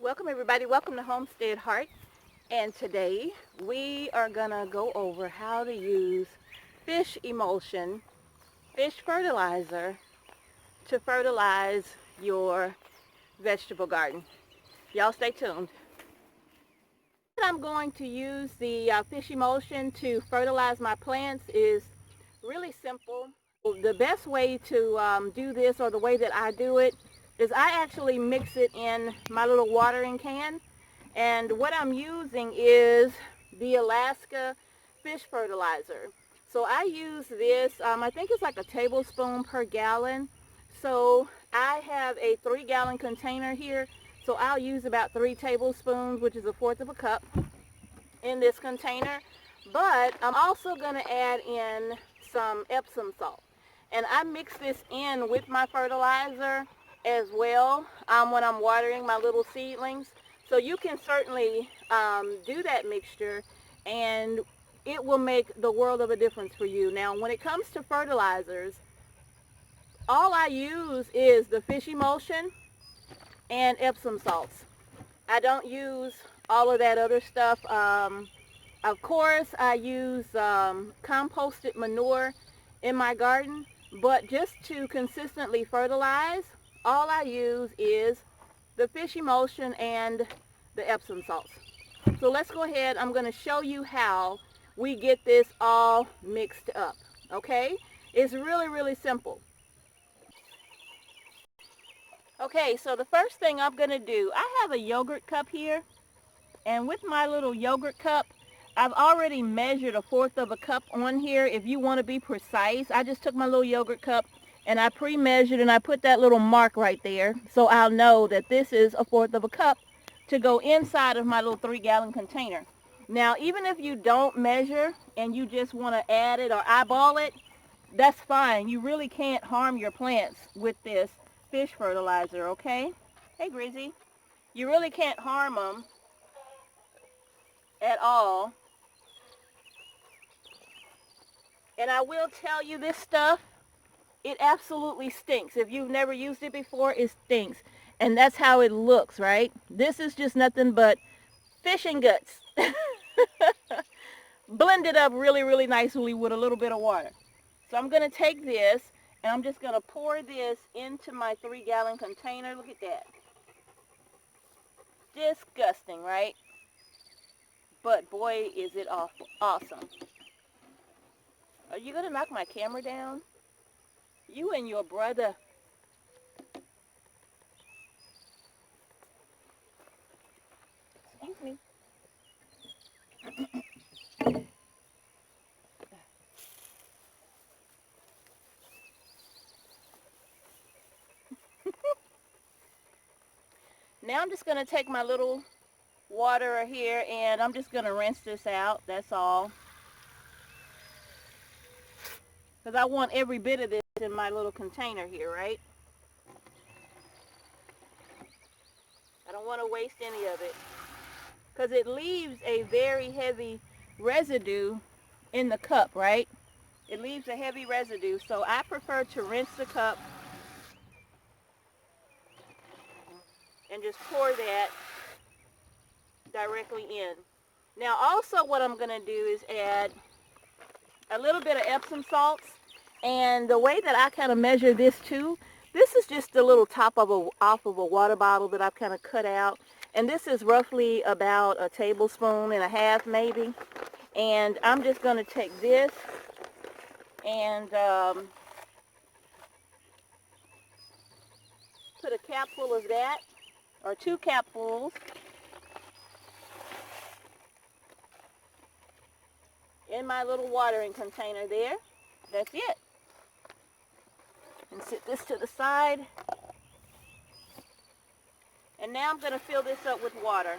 Welcome everybody, welcome to Homestead Heart, and today we are gonna go over how to use fish emulsion, fish fertilizer to fertilize your vegetable garden. Y'all stay tuned. I'm going to use the fish emulsion to fertilize my plants is really simple. The best way to do this, or the way that I do it, is I actually mix it in my little watering can. And what I'm using is the Alaska fish fertilizer. So I use this, I think it's like a tablespoon per gallon. So I have a 3-gallon container here. So I'll use about 3 tablespoons, which is a fourth of a cup, in this container. But I'm also going to add in some Epsom salt. And I mix this in with my fertilizer as well when I'm watering my little seedlings. So you can certainly do that mixture, and it will make the world of a difference for you. Now, when it comes to fertilizers, all I use is the fish emulsion and Epsom salts. I don't use all of that other stuff. Of course, I use composted manure in my garden, but just to consistently fertilize, all I use is the fish emulsion and the Epsom salts. So let's go ahead. I'm going to show you how we get this all mixed up. Okay? It's really, really simple. Okay, so the first thing I'm going to do, I have a yogurt cup here, and with my little yogurt cup, I've already measured a fourth of a cup on here. If you want to be precise, I just took my little yogurt cup and I pre-measured, and I put that little mark right there, so I'll know that this is a fourth of a cup to go inside of my little 3-gallon container. Now, even if you don't measure and you just want to add it or eyeball it, that's fine. You really can't harm your plants with this fish fertilizer, okay? Hey, Grizzy. You really can't harm them at all. And I will tell you, this stuff, it absolutely stinks. If you've never used it before, it stinks. And that's how it looks, right? This is just nothing but fish and guts. Blended up really, really nicely with a little bit of water. So I'm going to take this, and I'm just going to pour this into my 3-gallon container. Look at that. Disgusting, right? But boy, is it awesome. Are you going to knock my camera down? You and your brother. Excuse me. Now I'm just going to take my little waterer here, and I'm just going to rinse this out. That's all. Because I want every bit of this in my little container here, right? I don't want to waste any of it, because it leaves a very heavy residue in the cup, right? It leaves a heavy residue, so I prefer to rinse the cup and just pour that directly in. Now also what I'm going to do is add a little bit of Epsom salts, and the way that I kind of measure this too, this is just a little top of off of a water bottle that I've kind of cut out, and this is roughly about a tablespoon and a half maybe. And I'm just going to take this and put a capful of that, or 2 capfuls, in my little watering container there. That's it. And set this to the side. And now I'm going to fill this up with water.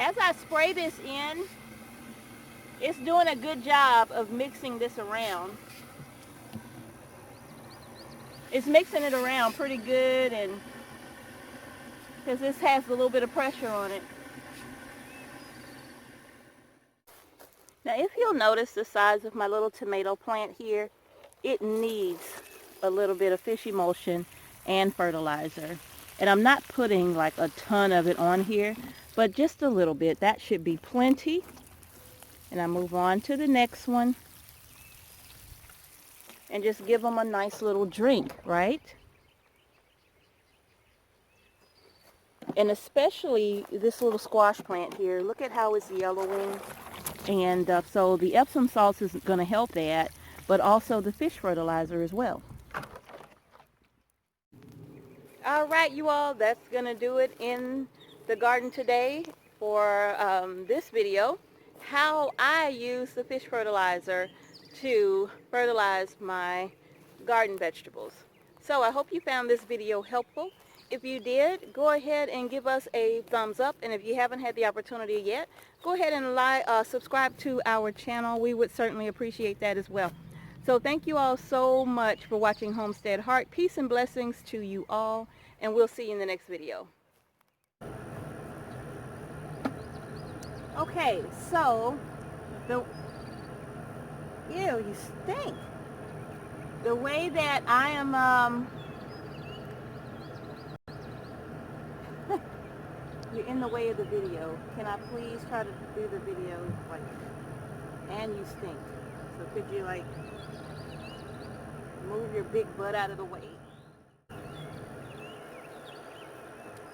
As I spray this in, it's doing a good job of mixing this around. It's mixing it around pretty good, and because this has a little bit of pressure on it. Now if you'll notice the size of my little tomato plant here, it needs a little bit of fish emulsion and fertilizer. And I'm not putting like a ton of it on here, but just a little bit. That should be plenty. And I move on to the next one. And just give them a nice little drink, right? And especially this little squash plant here. Look at how it's yellowing. And so the Epsom salts is going to help that, but also the fish fertilizer as well. All right, you all, that's going to do it in the garden today for this video. How I use the fish fertilizer to fertilize my garden vegetables. So I hope you found this video helpful. If you did, go ahead and give us a thumbs up. And if you haven't had the opportunity yet, go ahead and subscribe to our channel. We would certainly appreciate that as well. So thank you all so much for watching Homestead Heart. Peace and blessings to you all. And we'll see you in the next video. Okay, so ew, you stink. The way that I am, you're in the way of the video. Can I please try to do the video like, and you stink. So could you like, move your big butt out of the way?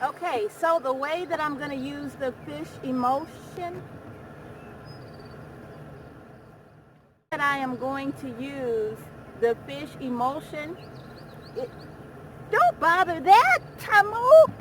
Okay, so the way that I'm going to use the fish emulsion, that I am going to use the fish emulsion, don't bother that, Tamu!